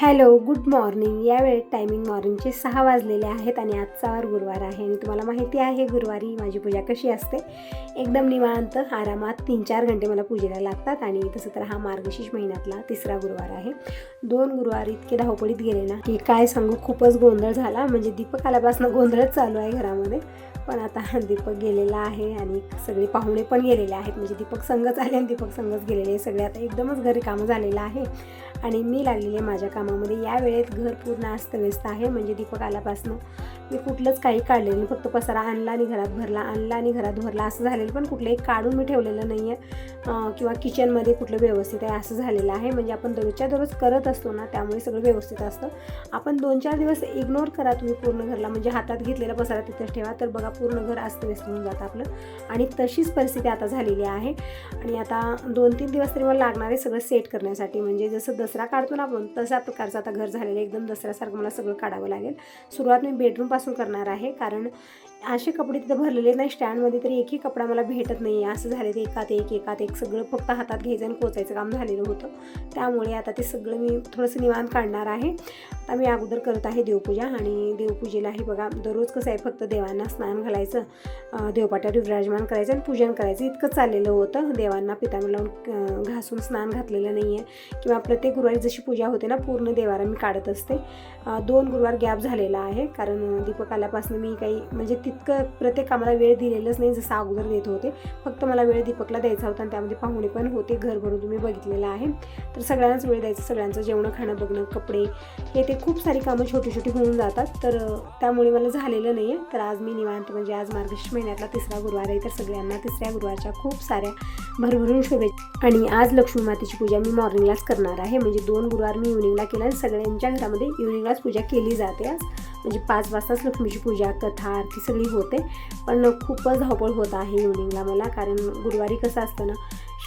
Hello, good morning. यावेळी timing मॉर्निंगचे 6 वाजलेले आहेत आणि आजचा वार गुरुवार आहे आणि तुम्हाला माहिती आहे गुरुवारी माझी पूजा कशी असते. एकदम निवांत आरामात 3-4 घंटे मला पूजेला लागतात आणि तसं तर हा मार्गशीर्ष महिन्यातला 3रा गुरुवार आहे. 2 गुरुवार इतके धावपळीत गेले ना की काय सांगू, खूपच गोंधळ झाला. म्हणजे दीपक आल्यापासून गोंधळच चालू आहे घरामध्ये. पण आता दीपक गेलेला आहे आणि सगळे पाहुणे पण गेलेले आहेत. म्हणजे दीपक संगच आले आणि दीपक संगच गेलेले. सगळे आता एकदमच घरी कामं झालेलं आहे आणि मी लागलेली आहे माझ्या कामामध्ये. या वेळेत घर पूर्ण अस्तव्यस्त आहे. म्हणजे दीपक आल्यापासून मी कुठलंच काही काढलेलं नाही. फक्त पसारा आणला आणि घरात भरला, आणला आणि घरात भरला असं झालेलं. पण कुठलंही काढून मी ठेवलेलं नाही आहे किंवा किचनमध्ये कुठलं व्यवस्थित आहे असं झालेलं आहे. म्हणजे आपण दररोजच्या दररोज करत असतो ना, त्यामुळे सगळं व्यवस्थित असतं. आपण 2-4 दिवस इग्नोर करा तुम्ही पूर्ण घरला, म्हणजे हातात घेतलेला पसारा तिथेच ठेवा, तर बघा पूर्ण घर अस्तव्यस्त होऊन जातं आपलं. आणि तशीच परिस्थिती आता झालेली आहे. आणि आता 2-3 दिवस तरी मला लागणार आहे सगळं सेट करण्यासाठी. म्हणजे जसं दसरा काढतो ना आपण, तशा प्रकारचं आता घर झालेलं आहे. एकदम दसऱ्यासारखं मला सगळं काढावं लागेल. सुरुवात मी बेडरूमपासून करणार आहे, कारण असे कपडे तिथं भरलेले नाही स्टँडमध्ये, तरी एकही कपडा मला भेटत नाही आहे. असं झाले ते एकात एक सगळं फक्त हातात घ्यायचं आणि कोचायचं काम झालेलं होतं. त्यामुळे आता ते सगळं मी थोडंसं निवांत काढणार आहे. आता मी अगोदर करत आहे देवपूजा. आणि देवपूजेलाही बघा दररोज कसं आहे, फक्त देवांना स्नान घालायचं, देवपाट्यावर विराजमान करायचं आणि पूजन करायचं इतकं चाललेलं होतं. देवांना पितांबर लावून घासून स्नान घातलेलं नाही आहे. किंवा प्रत्येक गुरुवारी जशी पूजा होते ना, पूर्ण देवारा मी काढत असते. 2 गुरुवार गॅप झालेला आहे, कारण दीपक आल्यापासून मी काही म्हणजे तितकं प्रत्येक कामाला वेळ दिलेलंच नाही जसं अगोदर देत होते. फक्त मला वेळ दीपकला द्यायचा होता आणि त्यामध्ये पाहुणे पण होते. घर भरून तुम्ही बघितलेलं आहे, तर सगळ्यांनाच वेळ द्यायचं. सगळ्यांचं जेवण खाणं बघणं, कपडे, हे ते खूप सारी कामं छोटी छोटी होऊन जातात. तर त्यामुळे मला झालेलं नाही आहे. तर आज मी निवांत, म्हणजे आज मार्गशीर्ष महिन्यातला 3रा गुरुवार आहे, तर सगळ्यांना 3ऱ्या गुरुवारच्या खूप साऱ्या भरभरून शुभेच्छा. आणि आज लक्ष्मी मातेची पूजा मी मॉर्निंगलाच करणार आहे. म्हणजे 2 गुरुवार मी इव्हनिंगला केलं आणि सगळ्यांच्या घरामध्ये इव्हनिंगलाच पूजा केली जाते आज. म्हणजे 5 वाजताच लक्ष्मीची पूजा, कथा, आरती सगळी होते. पण खूपच धावपळ होत आहे इव्हनिंगला मला, कारण गुरुवारी कसं असतं ना,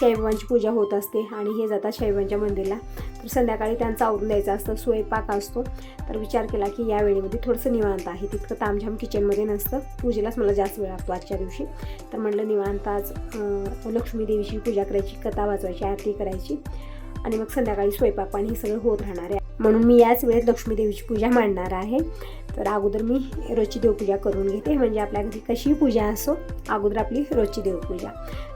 साईबाबांची पूजा होत असते आणि हे जातात साईबाबांच्या मंदिरला. तर संध्याकाळी त्यांचं आवरून द्यायचं असतं, स्वयंपाक असतो. तर विचार केला की या वेळेमध्ये थोडंसं निवांत आहे, तितकं तामझाम किचनमध्ये नसतं. पूजेलाच मला जास्त वेळ लागतो आजच्या दिवशी. तर म्हटलं निवांत आज लक्ष्मी देवीची पूजा करायची, कथा वाचवायची, आरती करायची आणि मग संध्याकाळी स्वयंपाक पाणी हे सगळं होत राहणार आहे. म्हणून मी याच वेळेत लक्ष्मी देवीची पूजा मांडणार आहे. तर अगोदर मी रोजची देवपूजा करून घेते. म्हणजे आपल्या घरी कशीही पूजा असो, अगोदर आपली रोजची देवपूजा.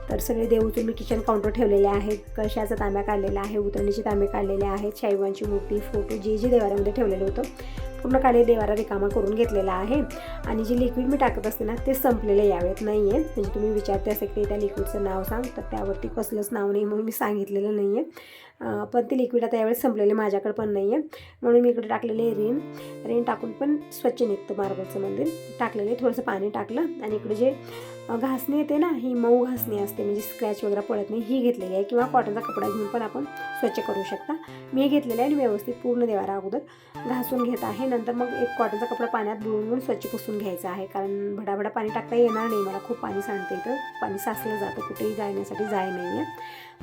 तर सगळे देव मी किचन काउंटर ठेवलेले आहेत. कळशाचा तांब्या काढलेला आहे, उतरणीचे तांबे काढलेले आहेत, साईबाबांची मूर्ती, फोटो जे देवाऱ्यामध्ये ठेवलेलं होतं पूर्ण काढले, देवारा रिकामा करून घेतलेला आहे. आणि जे लिक्विड मी टाकत असते ना, ते संपलेलं यावेळेत नाही आहे. म्हणजे तुम्ही विचारते असे की त्या लिक्विडचं नाव सांग, तर त्यावरती कसलंच नाव नाही म्हणून मी सांगितलेलं नाही आहे. पण ते लिक्विड आता यावेळेस संपलेले माझ्याकडे पण नाही आहे. म्हणून मी इकडे टाकलेले रेन टाकून पण स्वच्छ निघतं मार्बलचं मंदिर. टाकलेले थोडंसं पाणी टाकलं आणि इकडे जे घासणी येते ना, ही मऊ घासणी असते, म्हणजे स्क्रॅच वगैरे पडत नाही, ही घेतलेली आहे. किंवा कॉटनचा कपडा घेऊन पण आपण स्वच्छ करू शकता. मी हे घेतलेलं आहे आणि व्यवस्थित पूर्ण देवारा अगोदर घासून घेत आहे. नंतर मग एक कॉटनचा कपडा पाण्यात बुडवून स्वच्छ पुसून घ्यायचा आहे, कारण भडाभडा पाणी टाकता येणार नाही मला. खूप पाणी सांडतं इथं, पाणी साचलं जातं, कुठेही जाण्यासाठी जाय नाही आहे.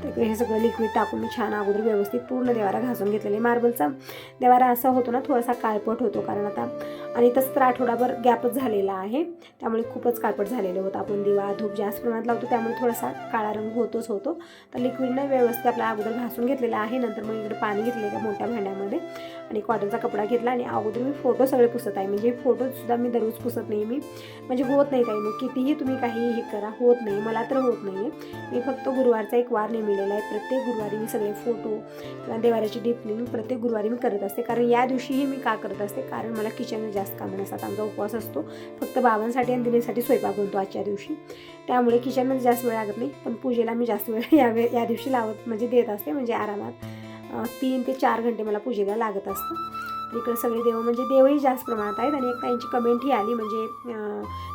तर हे सगळं लिक्विड टाकून मी छान अगोदर व्यवस्थित पूर्ण देवारा घासून घेतलेले. मार्बलचा देवारा असा होतो ना, थोडासा काळपट होतो, कारण आता आणि तसं तर आठवडाभर गॅपच झालेला आहे, त्यामुळे खूपच काळपट झालेलं होतं. आपण दिवा धूप जास्त प्रमाणात लावतो, त्यामुळे थोडासा काळा रंग होतो. तर लिक्विडनं व्यवस्थित आपल्या अगोदर घासून घेतलेलं आहे. नंतर मग इकडे पाणी घेतलं एका मोठ्या भांड्यामध्ये आणि कॉटनचा कपडा घेतला आणि अगोदर मी फोटो सगळे पुसत आहे. म्हणजे फोटोसुद्धा मी दररोज पुसत नाही, मी म्हणजे होत नाही काही नाही, कितीही तुम्ही काही हे करा, होत नाही, मला तर होत नाही आहे. मी फक्त गुरुवारचा एक वार नेमिलेला आहे. प्रत्येक गुरुवारी मी सगळे फोटो किंवा देवाऱ्याची डीप क्लीनिंग प्रत्येक गुरुवारी मी करत असते. कारण या दिवशीही मी का करत असते, कारण मला किचनमध्ये जास्त कामं नसतात. आमचा उपवास असतो, फक्त बाबांसाठी आणि दिनेसाठी स्वयंपाक बनतो आजच्या दिवशी, त्यामुळे किचनमध्ये जास्त वेळ लागत नाही. पण पूजेला मी जास्त वेळ या दिवशी लावत म्हणजे देत असते. म्हणजे आरामात 3 ते 4 घंटे मला पूजेला लागत असतं. इकडे सगळे देव, म्हणजे देवही जास्त प्रमाणात आहेत. आणि एक त्यांची कमेंटही आली, म्हणजे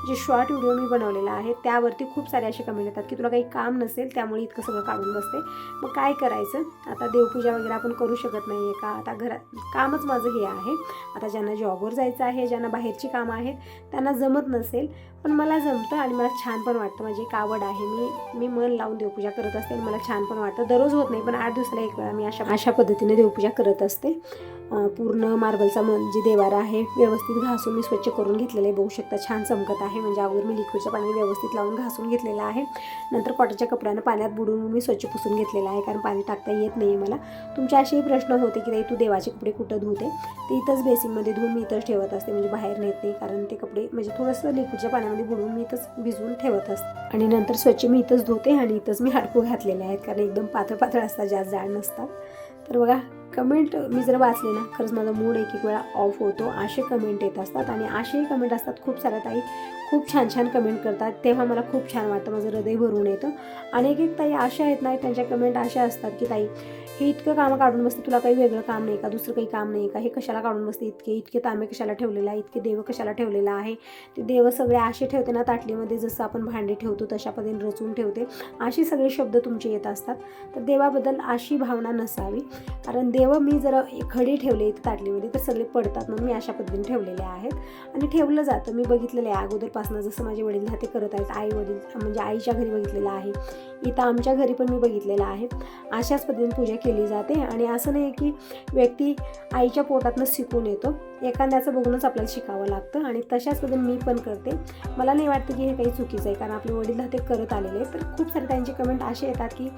जे शॉर्ट व्हिडिओ मी बनवलेला आहे त्यावरती खूप सारे असे कमेंट येतात की तुला काही काम नसेल त्यामुळे इतकं सगळं काढून बसते. मग काय करायचं, आता देवपूजा वगैरे आपण करू शकत नाही आहे का? आता घरात कामच माझं हे आहे. आता ज्यांना जॉबवर जायचं आहे, ज्यांना बाहेरची कामं आहेत, त्यांना जमत नसेल, पण मला जमतं आणि मला छान पण वाटतं. माझी एक आवड आहे. मी मन लावून देवपूजा करत असते आणि मला छान पण वाटतं. दररोज होत नाही, पण 8 दिवसाला एक वेळा मी अशा पद्धतीने देवपूजा करत असते. पूर्ण मार्बलचा जे देवारा आहे व्यवस्थित घासून मी स्वच्छ करून घेतलेलं आहे. बघू शकता छान चमकत आहे. म्हणजे अगोदर मी लिक्विडच्या पाण्याने व्यवस्थित लावून घासून घेतलेलं आहे. नंतर कॉटनच्या कपड्यानं पाण्यात बुडवून मी स्वच्छ पुसून घेतलेलं आहे, कारण पाणी टाकता येत नाही मला. तुमचे असेही प्रश्न होते की ताई तू देवाचे कपडे कुठं धुते? ते इथंच बेसिनमध्ये धुवून मी इथंच ठेवत असते, म्हणजे बाहेर नेत नाही. कारण ते कपडे म्हणजे थोडंसं लिक्विडच्या पाण्यामध्ये बुडवून मी इथंच भिजवून ठेवत असते आणि नंतर स्वच्छ मी इथंच धुते. आणि इथंच मी हाडकू घातलेले आहेत, कारण एकदम पातळ असतात, जास्त जाड नसतात. तर बघा कमेंट मी जर वाचले ना, खरंच माझा मूड एक वेळा ऑफ होतो. असे कमेंट येत असतात आणि असेही कमेंट असतात खूप साऱ्या ताई खूप छान कमेंट करतात, तेव्हा मला खूप छान वाटतं, माझं हृदय भरून येतं. आणि एक ताई अशा आहेत ना, त्यांच्या कमेंट अशा असतात की ताई हे इतकं कामं काढून बसते, तुला काही वेगळं काम नाही का? दुसरं काही काम नाही का? हे कशाला काढून बसते? इतके तांबे कशाला ठेवलेला आहे? इतके देव कशाला ठेवलेला आहे? ते देव सगळे असे ठेवते ना ताटलीमध्ये, जसं आपण भांडे ठेवतो तशा पद्धतीने रचून ठेवते. असे सगळे शब्द तुमचे येत असतात. तर देवाबद्दल अशी भावना नसावी, कारण देव मी जर खडी ठेवले इथे ताटलीमध्ये तर सगळे पडतात, म्हणून मी अशा पद्धतीने ठेवलेले आहेत. आणि ठेवलं जातं. मी बघितलेलं आहे अगोदरपासून, जसं माझे वडील ते करत आहेत. आई वडील म्हणजे आईच्या घरी बघितलेलं आहे, इथं आमच्या घरी पण मी बघितलेलं आहे. अशाच पद्धतीने पूजा केली जाते. आणि असं नाही की व्यक्ती आईच्या पोटातनं शिकून येतो, एखाद्याचं बघूनच आपल्याला शिकावं लागतं. आणि तशाच पद्धतीने मी पण करते. मला नाही वाटतं की हे काही चुकीचं आहे, कारण आपले वडील ते करत आलेले आहेत. तर खूप सारे त्यांचे कमेंट असे येतात की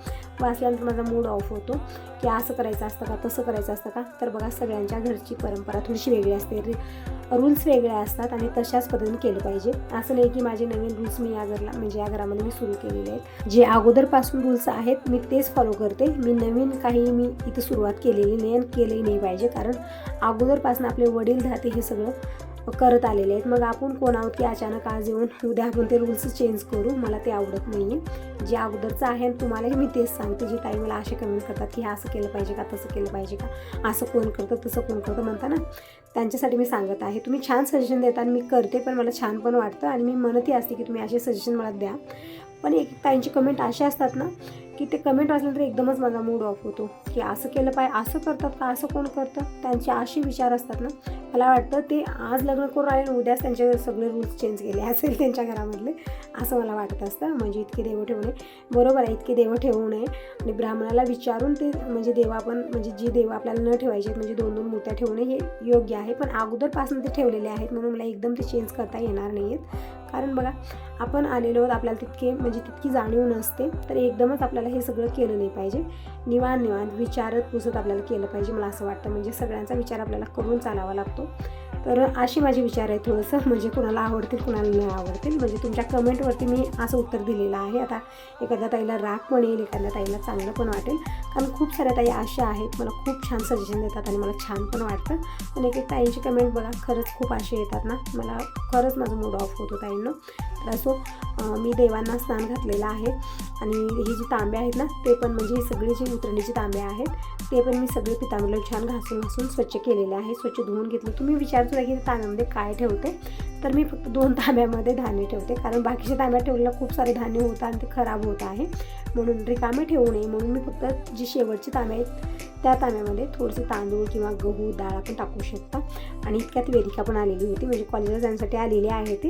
वाचल्यानंतर माझा मूड ऑफ होतो की असं करायचं असतं का, तसं करायचं असतं का? तर बघा सगळ्यांच्या घरची परंपरा थोडीशी वेगळी असते, रूल्स वेगळे असतात आणि तशाच पद्धतीने केलं पाहिजे. असं नाही की माझे नवीन रूल्स मी या घरामध्ये मी सुरू केलेले आहेत. जे अगोदरपासून रूल्स आहेत मी तेच फॉलो करते. मी नवीन काही मी इथं सुरुवात केलेली नाही आणि केलंही नाही पाहिजे, कारण अगोदरपासून आपले वडील धाते हे सगळं करत आलेले आहेत. मग आपण कोण आहोत की अचानक आज येऊन उद्या आपण ते रूल्स चेंज करू? मला ते आवडत नाही आहे. जे अगोदरचं आहे आणि तुम्हालाही मी तेच सांगते. जे ताई मला असे कमेंट करतात की हे असं केलं पाहिजे का, तसं केलं पाहिजे का, असं कोण करतं तसं कोण करतं म्हणता ना, त्यांच्यासाठी मी सांगत आहे. तुम्ही छान सजेशन देता आणि मी करते, पण मला छान पण वाटतं आणि मी म्हणतही असते की तुम्ही असे सजेशन मला द्या. पण एक ताईंची कमेंट अशा असतात ना की ते कमेंट वाचल्यानंतर एकदमच माझा मूड ऑफ होतो की असं केलं पाहिजे, असं करतात का, असं कोण करतं? त्यांचे असे विचार असतात ना, मला वाटतं ते आज लग्न करून आले आणि उद्याच त्यांचे सगळे रूल्स चेंज केले असेल त्यांच्या घरामधले, असं मला वाटत असतं. म्हणजे इतके देव ठेवू नये, बरोबर आहे, इतके देव ठेवू नये. आणि ब्राह्मणाला विचारून ते म्हणजे देव आपण म्हणजे जी देव आपल्याला न ठेवायचे म्हणजे 2-2 मूर्त्या ठेवणे हे योग्य आहे. पण अगोदरपासून ते ठेवलेले आहेत, म्हणून मला एकदम ते चेंज करता येणार नाही आहेत. कारण बघा आपण आलेलो आहोत, आपल्याला तितकी जाणीव नसते, तर एकदमच आपल्याला हे सगळं केलं नाही पाहिजे. निवांत विचारत पुसत आपल्याला केलं पाहिजे, मला असं वाटतं. म्हणजे सगळ्यांचा विचार आपल्याला करून चालावा लागतो. तर अशी माझी विचार आहे थोडंसं, म्हणजे कुणाला आवडतील कुणाला न आवडतील. म्हणजे तुमच्या कमेंटवरती मी असं उत्तर दिलेलं आहे. आता एखाद्या ताईला राग पण येईल, एखाद्या ताईला चांगलं पण वाटेल, कारण खूप साऱ्या ताई अशा आहेत मला खूप छान सजेशन देतात आणि मला छान पण वाटतं. पण एक ताईंची कमेंट बघा खरंच खूप असे येतात ना, मला खरंच माझं मूड ऑफ होतो ताईंनो. तर असो मी देवांना स्नान घातलेलं आहे. आणि हे जे तांबे आहेत ना ते पण म्हणजे हे सगळे जे उतरणीचे तांबे आहेत ते पण मी सगळे पितांबरीला छान घासून स्वच्छ केलेले आहे, स्वच्छ धुवून घेतले. तुम्ही विचारतो की तांब्यामध्ये काय ठेवते, तर मी फक्त 2 तांब्यामध्ये धान्य ठेवते, कारण बाकीच्या तांब्यात ठेवलेलं खूप सारे धान्य होतं आणि ते खराब होत आहे, म्हणून रिकामे ठेवू नये म्हणून मी फक्त जी शेवटची तांबे आहेत त्या तांब्यामध्ये थोडेसे तांदूळ किंवा गहू डाळ आपण टाकू शकता. आणि इतक्यात वेदिका पण आलेली होती, म्हणजे कॉलेजला जाण्यासाठी आलेली आहे ती,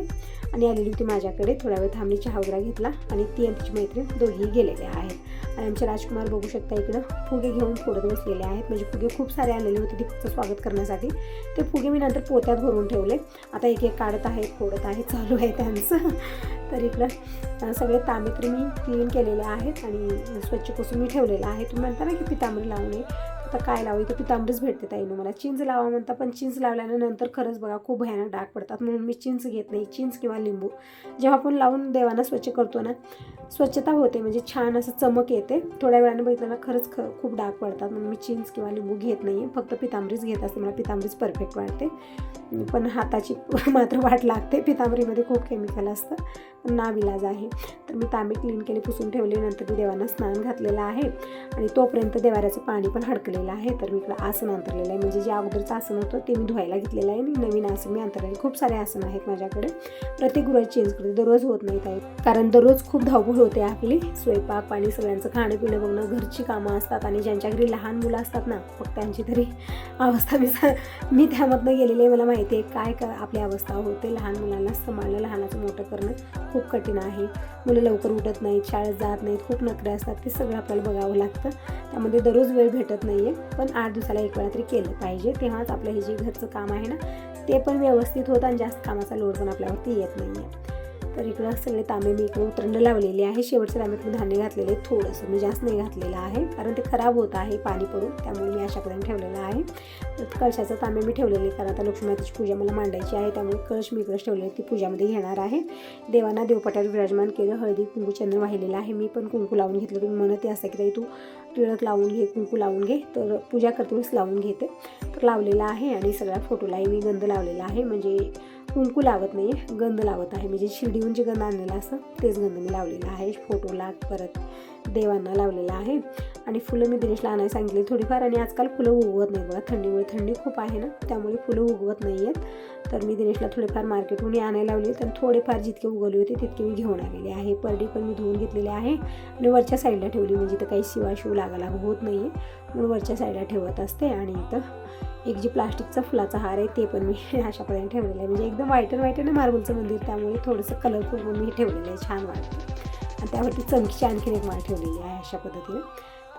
आणि आलेली होती माझ्याकडे. थोडा वेळ थांबली, चहा वगैरे घेतला आणि ती आणि तिची मैत्रीण दोघीही गेलेले आहेत. आणि आमचे राजकुमार बघू शकता इकडं फुगे घेऊन फोडत बसलेले आहेत. म्हणजे फुगे खूप सारे आलेले होते दीपकचं स्वागत करण्यासाठी. ते फुगे मी नंतर पोत्यात भरून ठेवले. आता एक काढत आहेत, फोडत आहेत, चालू आहे त्यांचं. तर इकडं सगळे तांबे तरी मी क्लीन केलेले आहेत आणि स्वच्छ पुसून मी ठेवलेलं आहे. तुम्ही म्हणता ना की पितांबरी लावू नये, आता काय लावू, इथं पितांबरीच भेटते ताईनं मला. चिंच लावा म्हणता, पण चिंच लावल्यानंतर खरंच बघा खूप भयानक डाग पडतात, म्हणून मी चिंच घेत नाही. चिंच किंवा लिंबू जेव्हा आपण लावून देवांना स्वच्छ करतो ना, स्वच्छता होते, म्हणजे छान असं चमक येते. थोड्या वेळाने बघितलं ना खरंच खूप डाग पडतात, म्हणून मी चिंच किंवा लिंबू घेत नाही आहे, फक्त पितांबरीच घेत असते. मला पितांबरीच परफेक्ट वाटते, पण हाताची मात्र वाट लागते. पितांबरीमध्ये खूप केमिकल असतं, पण नाविलाज आहे. तर मी तांबे क्लीन केले, पुसून ठेवले. नंतर मी देवांना स्नान घातलेलं आहे आणि तोपर्यंत देवाऱ्याचं पाणी पण हडकलेलं अंतरलेलं आहे. तर मी इकडं आसन अंतरलेलं आहे, म्हणजे जे अगोदरचं आसन होतं ते मी धुवायला घेतलेलं आहे आणि नवीन आसन मी अंतरलेलं. खूप सारे आसन आहेत माझ्याकडे, प्रत्येक गुरुवारी चेंज करते, दररोज होत नाहीत आहेत, कारण दररोज खूप धावपळ होते आपली. स्वयंपाक पाणी सगळ्यांचं खाणं पिणं बघणं, घरची कामं असतात आणि ज्यांच्या घरी लहान मुलं असतात ना, मग त्यांची तरी अवस्था मी त्यामधनं गेलेली आहे. मला माहिती आहे काय आपली अवस्था होते. लहान मुलांना सांभाळणं, लहानाचं मोठं करणं खूप कठीण आहे. मुलं लवकर उठत नाहीत, शाळेत जात नाहीत, खूप नखरे असतात, ते सगळं आपल्याला बघावं लागतं. त्यामध्ये दररोज वेळ भेटत नाही आहे, पण 8 दिवसाला एक वेळा तरी केलं पाहिजे. तेव्हाच आपलं हे जे घरचं काम आहे ना ते पण व्यवस्थित होतं आणि जास्त कामाचा लोड पण आपल्यावरती येत नाही आहे. तर इकडं सगळे तांबे मी इकडं उतरंड लावलेले आहे. शेवटच्या तांब्यात मी धान्य घातलेले आहे, थोडंसं, मी जास्त नाही घातलेलं आहे कारण ते खराब होत आहे पाणी पडून, त्यामुळे मी अशा पद्धतीने ठेवलेलं आहे. तर कळशाचं तांबे मी ठेवलेले कारण आता लक्ष्मी मातेची पूजा मला मांडायची आहे, त्यामुळे कळश मी इकडंच ठेवलेली, ती पूजामध्ये घेणार आहे. देवांना देवपटावर विराजमान केलं, हळदी कुंकू चंदन वाहिलेलं आहे. मी पण कुंकू लावून घेतलं. तुम्ही म्हणत असता की ताई तू टिळक लावून घे, कुंकू लावून घे, तर पूजा करतेवेळेस लावून घेते. तर लावलेला आहे आणि सगळ्या फोटोलाही मी गंध लावलेला आहे, म्हणजे कुंकू लावत नाही आहे, गंध लावत आहे, म्हणजे शिर्डीहून जे गंध आणलेलं असतं तेच गंध मी लावलेलं आहे. फोटोला परत देवांना लावलेला आहे. आणि फुलं मी दिनेशला आणायला सांगितली थोडीफार, आणि आजकाल फुलं उगवत नाहीत बघा, थंडीमुळे, थंडी खूप आहे ना, त्यामुळे फुलं उगवत नाही आहेत. तर मी दिनेशला थोडेफार मार्केटहून आणायला लावले, तर थोडेफार जितके उगवले होते तितके मी घेऊन आलेले आहे. परडी पण मी धुवून घेतलेली आहे आणि वरच्या साईडला ठेवली, म्हणजे तर काही शिवाशिव लागायला होत नाही आहे, म्हणून वरच्या साईडला ठेवत असते. आणि इथं एक जी प्लास्टिकचा फुलाचा हार आहे ते पण मी अशा पद्धतीने ठेवलेलं आहे, म्हणजे एकदम व्हाईट आहे मार्बलचं मंदिर, त्यामुळे थोडंसं कलरफुल म्हणून मी ठेवलेलं आहे, छान वाटतं. आणि त्यावरती चमकीची आणखीन एक माळ ठेवलेली आहे अशा पद्धतीने.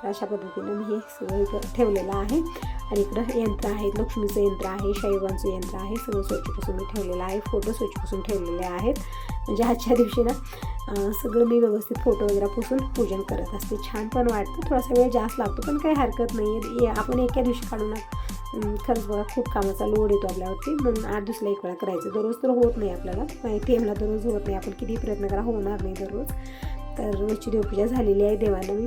तर अशा पद्धतीनं मी हे सगळं इकडं ठेवलेलं आहे. आणि इकडं यंत्र आहे, लक्ष्मीचं यंत्र आहे, शाईबाबांचं यंत्र आहे, सगळं स्वच्छपासून मी ठेवलेलं आहे. फोटो स्वच्छपासून ठेवलेले आहेत, म्हणजे आजच्या दिवशी ना सगळं मी व्यवस्थित फोटो वगैरे पुसून पूजन करत असते. छान पण वाटतं, थोडासा वेळ जास्त लागतो पण काही हरकत नाही आहे, आपण एका दिवशी काढून खरंच बघा खूप कामाचा लोड येतो आपल्यावरती, म्हणून 8 दिवसाला एक वेळा करायचं. दररोज तर होत नाही आपल्याला माहिती आहे, मला दररोज होत नाही, आपण किती प्रयत्न करा होणार नाही दररोज. तर रोजची देवपूजा झालेली आहे, देवांना मी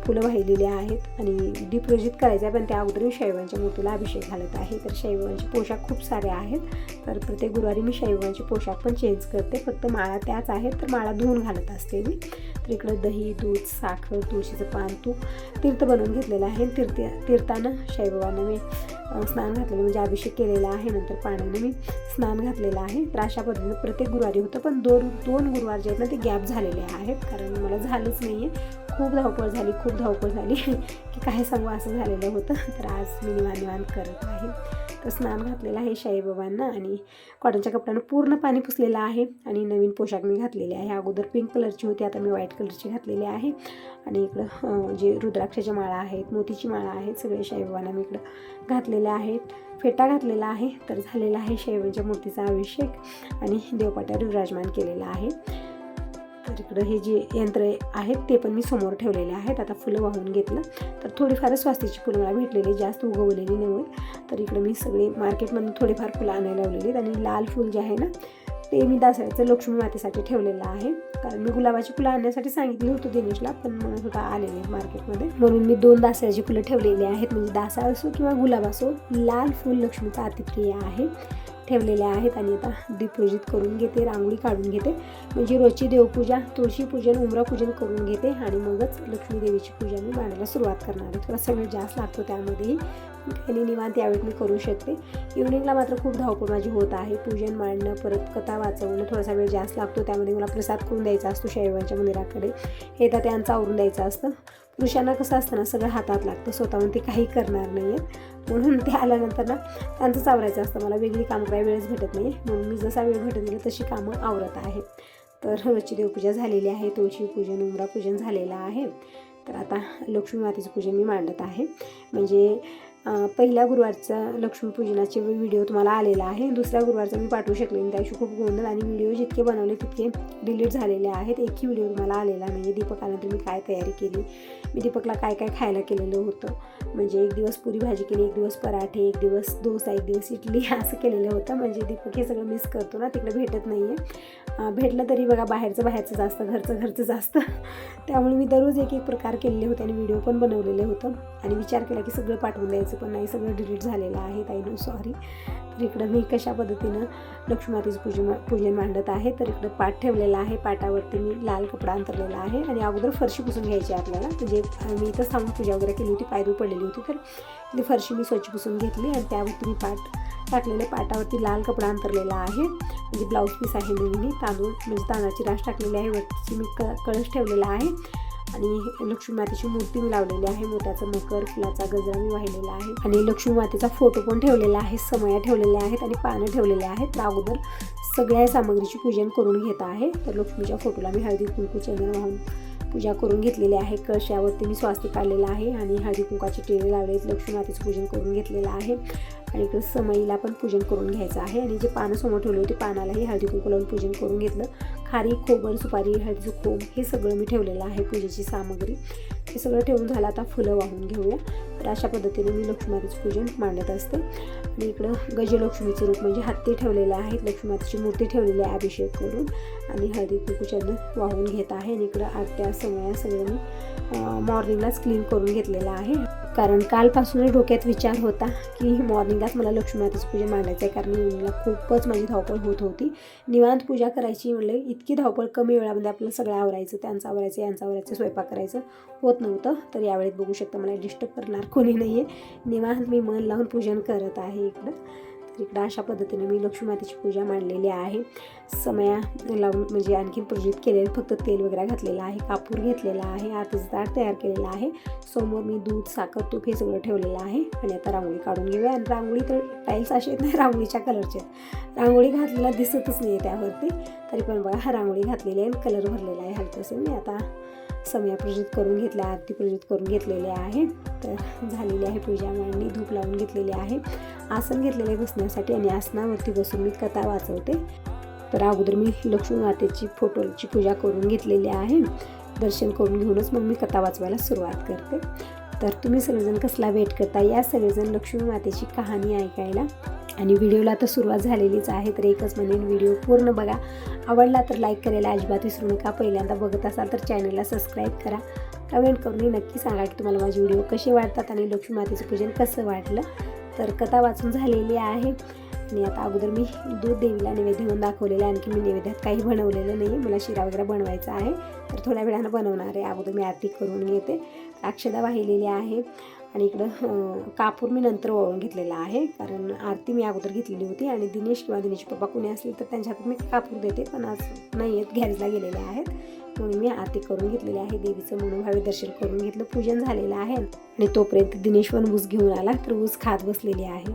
फुलं वाहिलेली आहेत आणि दीपप्रज्वलित करायचं आहे, पण त्या अगोदर मी शाईबाबांच्या मूर्तीला अभिषेक घालत आहे. तर शाईबाबांचे पोशाख खूप सारे आहेत, तर प्रत्येक गुरुवारी मी शाईबाबांचे पोशाख पण चेंज करते, फक्त माळा त्याच आहेत, तर माळा धुवून घालत असते मी. तर इकडं दही, दूध, साखर, तुळशीचं पान, तूप, तीर्थ बनवून घेतलेलं आहे. तीर्थानं शाईबाबांना मी स्नान घातलेलं, म्हणजे अभिषेक केलेला आहे, नंतर पाण्याने मी स्नान घातलेलं आहे. तर अशा पद्धतीने प्रत्येक गुरुवारी होतं, पण दोन गुरुवार जे आहेत ना ते गॅप झालेले आहेत, कारण मला झालंच नाही आहे, खूप धावपळ झाली की काय सांगू असं झालेलं होतं. तर आज मी निवांत करत आहे. तर स्नान घातलेलं आहे शाईबाबांना आणि कॉटनच्या कपड्यानं पूर्ण पाणी पुसलेलं आहे आणि नवीन पोशाख मी घातलेले आहे. अगोदर पिंक कलरची होती, आता मी व्हाईट कलरची घातलेली आहे. आणि इकडं जे रुद्राक्षाच्या माळा आहेत, मोतीची माळा आहेत, सगळे शाईबाबांना मी इकडं घातलेले आहेत. फेटा घातलेला आहे. तर झालेला आहे शाईबाबांच्या मूर्तीचा अभिषेक आणि देवपाट्यावर विराजमान केलेला आहे. तर इकडं हे जे यंत्र आहेत ते पण मी समोर ठेवलेले आहेत. आता फुलं वाहून घेतलं, तर थोडीफारच स्वास्तीची फुलं मला भेटलेली, जास्त उगवलेली नाही. तर इकडे मी सगळे मार्केटमधून थोडीफार फुलं आणायला लावलेली आहेत आणि लाल फुल जे आहे ना ते मी दासऱ्याचं लक्ष्मी मातेसाठी ठेवलेलं आहे, कारण मी गुलाबाची फुलं आणण्यासाठी सांगितली होती दिनेशला, पण म्हणत होता आलेले मार्केटमध्ये, म्हणून मी 2 दासऱ्याची फुलं ठेवलेली आहेत. म्हणजे दासा असो किंवा गुलाब असो, लाल फुल लक्ष्मीचा अतिप्रिय आहे, ठेवलेले आहेत. आणि आता दीपपूजित करून घेते, रांगोळी काढून घेते, म्हणजे रोजची देवपूजा, तुळशी पूजन, उंबरा पूजन करून घेते आणि मगच लक्ष्मी देवीची पूजा मी मांडायला सुरुवात करणार आहे. थोडासा वेळ जास्त लागतो त्यामध्येही, काही निवांत यावेळी मी करू शकते. इव्हनिंगला मात्र खूप धावपळ माझी होत आहे, पूजन मांडणं, परत कथा वाचवणं, थोडासा वेळ जास्त लागतो. त्यामध्ये मला प्रसाद करून द्यायचा असतो शाईबाबांच्या मंदिराकडे, हे तर त्यांचं आवरून द्यायचं असतं. पुरुषांना कसं असतं ना, सगळं हातात लागतं, स्वतःहून ते काही करणार नाही आहेत, म्हणून ते आल्यानंतर ना त्यांचंच आवरायचं असतं. मला वेगळी कामं करायला वेळच भेटत नाही, म्हणून मी जसा वेळ भेटत गेला तशी कामं आवरत आहे. तर रोजची देवपूजा झालेली आहे, तुळशी पूजन, उंबरा पूजन झालेलं आहे. तर आता लक्ष्मी मातेचं पूजन मी मांडत आहे. म्हणजे पहिल्या गुरुवारचा लक्ष्मीपूजनाचे व्हिडिओ तुम्हाला आलेला आहे, दुसऱ्या गुरुवारचा मी पाठवू शकले नाही, त्या दिवशी खूप गोंधळ आणि व्हिडिओ जितके बनवले तितके डिलीट झालेले आहेत. एकही व्हिडिओ तुम्हाला आलेला नाही आहे. दीपक आल्यानंतर मी काय तयारी केली, मी दीपकला काय काय खायला केलेलं होतं, म्हणजे एक दिवस पुरी भाजी केली, एक दिवस पराठे, एक दिवस डोसा, एक दिवस इडली, असं केलेलं होतं. म्हणजे दीपक हे सगळं मिस करतो ना, तिकडे भेटत नाही आहे. भेटलं तरी बघा बाहेरचं जास्त, घरचं जास्त, त्यामुळे मी दररोज एक प्रकार केलेले होते आणि व्हिडिओ पण बनवलेले होतं. आणि विचार केला की सगळं पाठवून द्यायचं, पण नाही, सगळं डिलीट झालेलं आहे ताईनो, सॉरी. तर इकडं मी कशा पद्धतीनं लक्ष्मी मातेचं पूजन मांडत आहे. तर इकडं पाट ठेवलेला आहे. पाटावरती मी लाल कपडा अंतरलेला आहे आणि अगोदर फरशी पुसून घ्यायची आहे आपल्याला. म्हणजे मी इथं थांबून पूजा वगैरे केली होती, पायरी पडलेली होती, तर ती फरशी मी स्वच्छ पुसून घेतली आणि त्यावरती मी पाट टाकलेले. पाटावरती लाल कपडा अंतरलेला आहे. म्हणजे ब्लाऊज पीस आहे नेहमी, तांदूळ म्हणजे तांदळाची रास टाकलेली आहे. वरती मी कळश ठेवलेला आहे आणि लक्ष्मी मातेची मूर्ती मी लावलेली आहे. मोत्याचं मकर, फुलाचा गजरा मी वाहिलेला आहे आणि लक्ष्मी मातेचा फोटो पण ठेवलेला आहे. समया ठेवलेल्या आहेत आणि पानं ठेवलेले आहेत. तर अगोदर सगळ्या सामग्रीची पूजन करून घेत आहे. तर लक्ष्मीच्या फोटोला मी हळदी कुंकू चंदन वाहून पूजा करून घेतलेली आहे. कळशावरती मी स्वास्तिक काढलेला आहे आणि हळदी कुंकाचे टिळे लावलेत. लक्ष्मी मातेचं पूजन करून घेतलेलं आहे आणि इकडे समईला पण पूजन करून घ्यायचं आहे आणि जे पानं समोर ठेवले होते पानालाही हळदी कुंकू लावून पूजन करून घेतलं. खारी, खोबर, सुपारी, हळदीचं खोब हे सगळं मी ठेवलेलं आहे. पूजेची सामग्री हे सगळं ठेवून झालं. आता फुलं वाहून घेऊया. तर अशा पद्धतीने मी लक्ष्मी मातेचं पूजन मांडत असते. आणि इकडं गजलक्ष्मीचं रूप म्हणजे हत्ती ठेवलेले आहेत. लक्ष्मी मातेची मूर्ती ठेवलेली आहे अभिषेक करून आणि हळदी कुंकू चंदन वाहून घेत आहे. आणि इकडं आरत्या समया सगळं मी मॉर्निंगलाच क्लीन करून घेतलेलं आहे. कारण कालपासूनच डोक्यात विचार होता की मॉर्निंगलाच मला लक्ष्मी मातेचं पूजन मांडायचं आहे. कारण मला खूपच माझी धावपळ होत होती. निवांत पूजा करायची म्हणलं इतकी धावपळ कमी वेळामध्ये आपलं सगळं आवरायचं, त्यांचं आवरायचं, यांचं आवरायचं, स्वयंपाक करायचं होत नव्हतं. तर यावेळेत बघू शकता मला डिस्टर्ब करणार कोणी नाही आहे. निवांत मी मन लावून पूजन करत आहे इकडं. तर इकडं अशा पद्धतीने मी लक्ष्मी मातेची पूजा मांडलेली आहे. समया लावून म्हणजे आणखीन पूजित केलेलं, फक्त तेल वगैरे घातलेलं आहे. कापूर घेतलेला आहे. आतच ताट तयार केलेलं आहे. समोर मी दूध, साखर, तूप हे सगळं ठेवलेलं आहे. आणि आता रांगोळी काढून घेऊया. आणि रांगोळी तर टाईल्स असे आहेत नाही, रांगोळीच्या कलरचे. रांगोळी घातलेला दिसतच नाही आहे त्यावरती. तरी पण बघा हा रांगोळी घातलेली आहे, कलर भरलेला आहे हलकंसं. मी आता समया पूजित करून घेतल्या, आरती पूजित करून घेतलेले आहे. तर झालेली आहे पूजा मांडणी. धूप लावून घेतलेले आहे. आसन घेतलेले बसण्यासाठी आणि आसनावरती बसून मी कथा वाचवते. तर अगोदर मी लक्ष्मी मातेची फोटोची पूजा करून घेतलेली आहे. दर्शन करून घेऊनच मग मी कथा वाचवायला सुरुवात करते. तर तुम्ही सगळेजण कसला वेट करता या सगळेजण लक्ष्मी मातेची कहाणी ऐकायला. आणि व्हिडिओला तर सुरुवात झालेलीच आहे. तर एकच म्हणेन व्हिडिओ पूर्ण बघा. आवडला तर लाईक करायला अजिबात विसरू नका. पहिल्यांदा बघत असाल तर चॅनलला सबस्क्राईब करा. कमेंट करून नक्की सांगा की तुम्हाला माझे व्हिडिओ कसे वाटतात आणि लक्ष्मी मातेचं पूजन कसं वाटलं. तर कथा वाचून झालेली आहे. आणि आता अगोदर मी दूध देवीला नैवेद्य म्हणून दाखवलेलं आहे. आणखी मी नैवेद्यात काही बनवलेलं नाही. मला शिरा वगैरे बनवायचा आहे, तर थोड्या वेळानं बनवणार आहे. अगोदर मी आरती करून घेते. अक्षदा वाहिलेली आहे आणि इकडं कापूर मी नंतर वळून घेतलेला आहे. कारण आरती मी अगोदर घेतलेली होती आणि दिनेश किंवा दिनेश पप्पा कोणी असले तर त्यांच्या हातात मी कापूर देते. पण आज नाही आहेत, गॅरेजला गेलेले आहेत, म्हणून मी आरती करून घेतलेली आहे. देवीचं मनोभावे दर्शन करून घेतलं. पूजन झालेलं आहे आणि तोपर्यंत दिनेश पण ऊस घेऊन आला, तर ऊस खात बसलेली आहे.